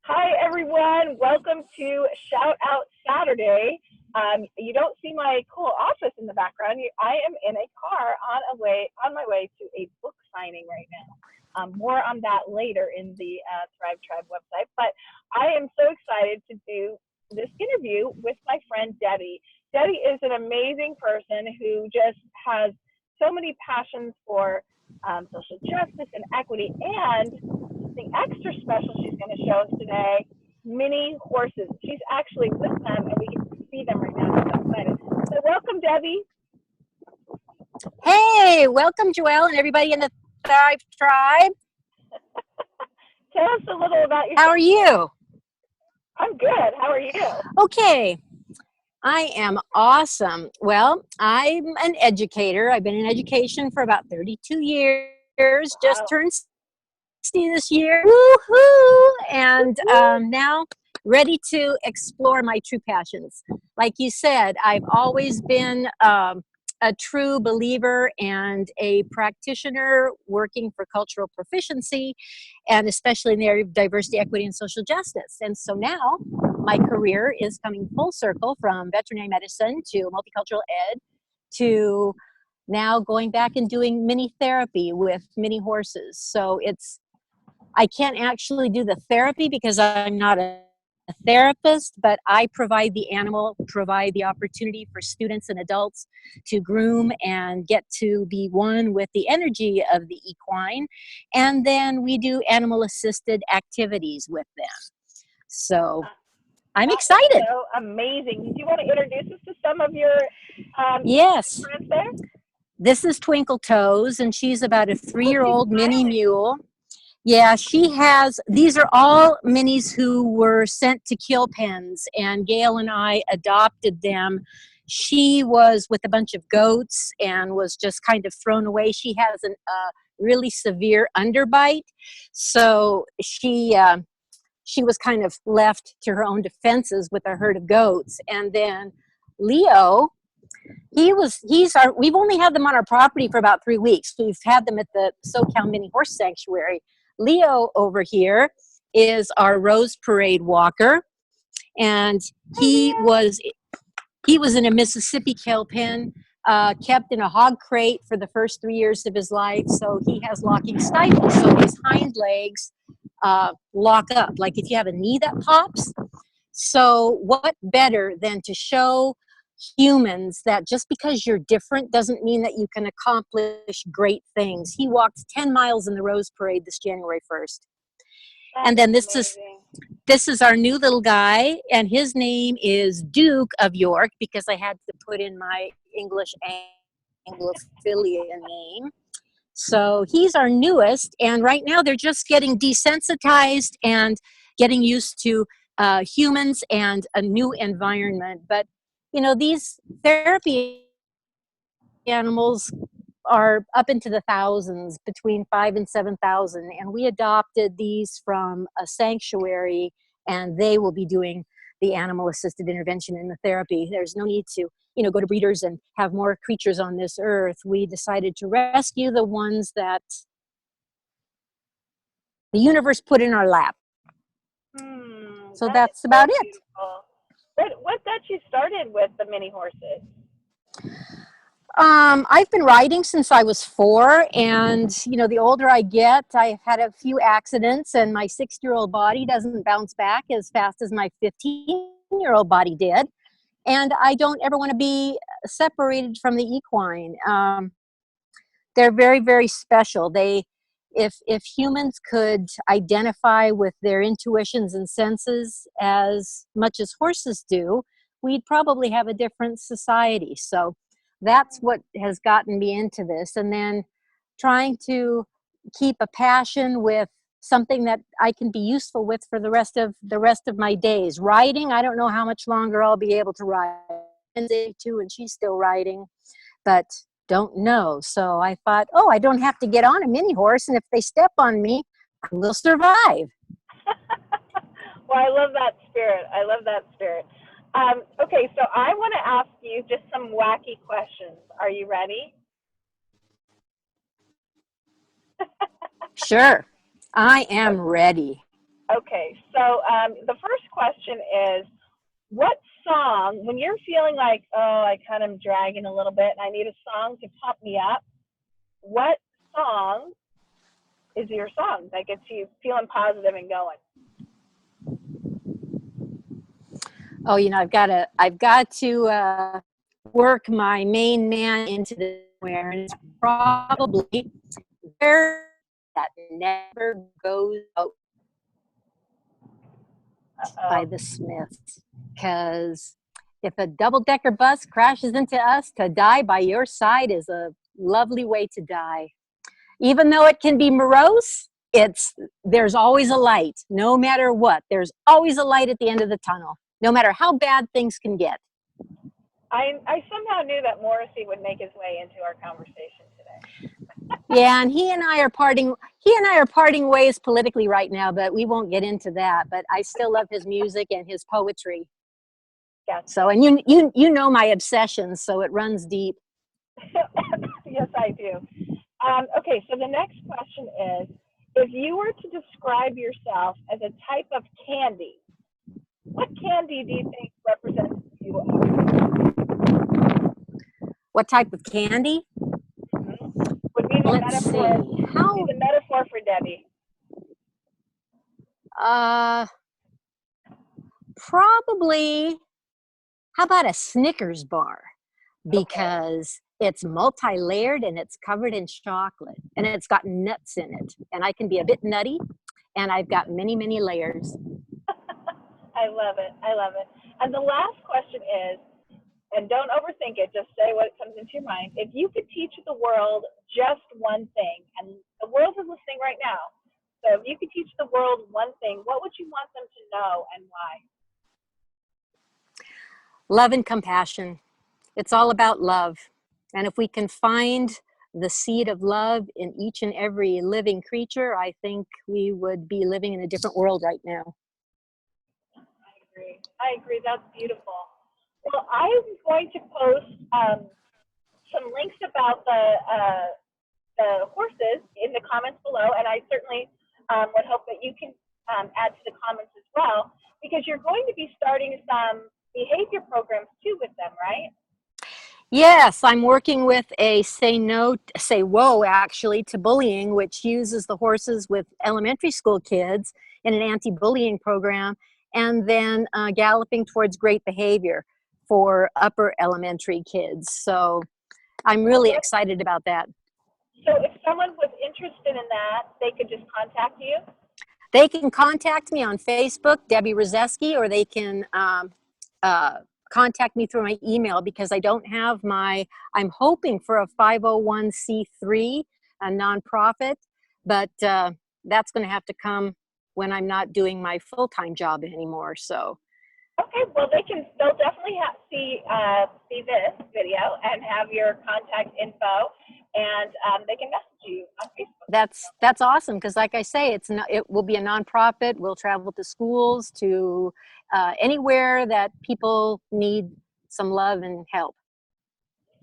Hi, everyone. Welcome to Shout Out Saturday. You don't see my cool office in the background. I am in a car on my way to a book signing right now. More on that later in the Thrive Tribe website. But I am so excited to do this interview with my friend Debi. Debi is an amazing person who just has so many passions for social justice and equity, and something extra special she's going to show us today, mini horses. She's actually with them, and we can see them right now. I'm so excited. So welcome, Debi. Hey, welcome, Joelle, and everybody in the Thrive Tribe. Tell us a little about yourself. How are you? I'm good. How are you? Okay, I am awesome. Well, I'm an educator. I've been in education for about 32 years, just Wow. turned 60 this year. Woohoo! And now ready to explore my true passions. Like you said, I've always been a true believer and a practitioner working for cultural proficiency, and especially in the area of diversity, equity, and social justice. And so now my career is coming full circle from veterinary medicine to multicultural ed to now going back and doing mini therapy with mini horses. So I can't actually do the therapy because I'm not a therapist, but I provide the opportunity for students and adults to groom and get to be one with the energy of the equine. And then we do animal assisted activities with them. So I'm That is excited. so amazing. Do you want to introduce us to some of your Yes, friends there? this is Twinkle Toes, and she's about a Oh, she's 3-year-old mini smiling. mule. Yeah, these are all minis who were sent to kill pens, and Gail and I adopted them. She was with a bunch of goats and was just kind of thrown away. She has a really severe underbite, so she was kind of left to her own defenses with a herd of goats. And then Leo, we've only had them on our property for about 3 weeks. We've had them at the SoCal Mini Horse Sanctuary. Leo over here is our Rose Parade walker, and he was in a Mississippi kill pen, kept in a hog crate for the first 3 years of his life. So he has locking stifles, so his hind legs lock up, like if you have a knee that pops. So what better than to show humans that just because you're different doesn't mean that you can accomplish great things. He walked 10 miles in the Rose Parade this January 1st. That And is then amazing. this is our new little guy, and his name is Duke of York because I had to put in my English Anglophilian name. So he's our newest, and right now they're just getting desensitized and getting used to humans and a new environment. But these therapy animals are up into the thousands, between 5 and 7,000, and we adopted these from a sanctuary, and they will be doing the animal assisted intervention in the therapy. There's no need to go to breeders and have more creatures on this earth. We decided to rescue the ones that the universe put in our lap. So That is that's so about it. beautiful. What got you started with the mini horses? I've been riding since I was 4, and the older I get, I've had a few accidents, and my 6-year-old body doesn't bounce back as fast as my 15-year-old body did, and I don't ever want to be separated from the equine. They're very, very special. If humans could identify with their intuitions and senses as much as horses do, we'd probably have a different society. So that's what has gotten me into this. And then trying to keep a passion with something that I can be useful with for the rest of my days. Riding, I don't know how much longer I'll be able to ride. And she's still riding, but don't know. So I thought, I don't have to get on a mini horse, and if they step on me, I will survive. Well, I love that spirit. I love that spirit. Okay, so I want to ask you just some wacky questions. Are you ready? Sure, I am ready. Okay, so the first question is, what song, when you're feeling like, oh, I kind of dragging a little bit and I need a song to pump me up, what song is your song that gets you feeling positive and going? Oh, I've got to work my main man into the where, and it's probably there that never goes out by Uh-oh. the Smiths. Because if a double-decker bus crashes into us, to die by your side is a lovely way to die. Even though it can be morose, there's always a light. No matter what, there's always a light at the end of the tunnel, no matter how bad things can get. I somehow knew that Morrissey would make his way into our conversation today. Yeah, and he and I are parting ways politically right now, but we won't get into that. But I still love his music and his poetry. Yes. So, and you know my obsession, so it runs deep. Yes, I do. Okay, so the next question is, if you were to describe yourself as a type of candy, what candy do you think represents you? What type of candy? Would be the Let's see. metaphor. Would be the metaphor for Debbie. Uh, Probably. How about a Snickers bar? Because it's multi-layered and it's covered in chocolate and it's got nuts in it. And I can be a bit nutty, and I've got many, many layers. I love it. I love it. And the last question is, and don't overthink it, just say what comes into your mind. If you could teach the world just one thing, and the world is listening right now, so if you could teach the world one thing, what would you want them to know and why? Love and compassion. It's all about love. And if we can find the seed of love in each and every living creature, I think we would be living in a different world right now. I agree. I agree. That's beautiful. Well, I'm going to post some links about the horses in the comments below, and I certainly would hope that you can add to the comments as well, because you're going to be starting some behavior programs too with them, right? Yes, I'm working with a say whoa actually to bullying, which uses the horses with elementary school kids in an anti-bullying program, and then galloping towards great behavior for upper elementary kids. So I'm really excited about that. So if someone was interested in that, they could just contact you? They can contact me on Facebook, Debi Rozeski, or they can uh, contact me through my email, because I don't have I'm hoping for a 501c3, a nonprofit, but that's going to have to come when I'm not doing my full-time job anymore. So. Okay, well, they'll definitely see this video and have your contact info, and they can message you on Facebook. That's awesome, because like I say, it will be a nonprofit. We'll travel to schools, to anywhere that people need some love and help.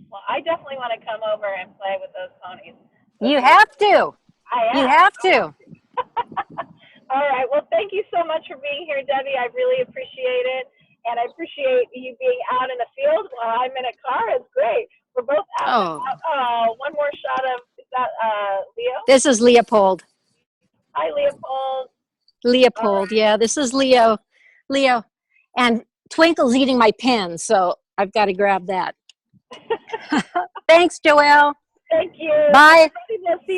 Well, I definitely want to come over and play with those ponies. You have to. I You am. have to. All right. Well, thank you so much for being here, Debbie. I really appreciate it. And I appreciate you being out in the field while I'm in a car. It's great. We're both out. Oh. One more shot of, is that Leo? This is Leopold. Hi, Leopold. Leopold, yeah, this is Leo. Leo. And Twinkle's eating my pen, so I've got to grab that. Thanks, Joelle. Thank you. Bye.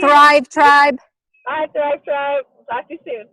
Thrive, Tribe. Bye, Thrive Tribe. Talk to you soon.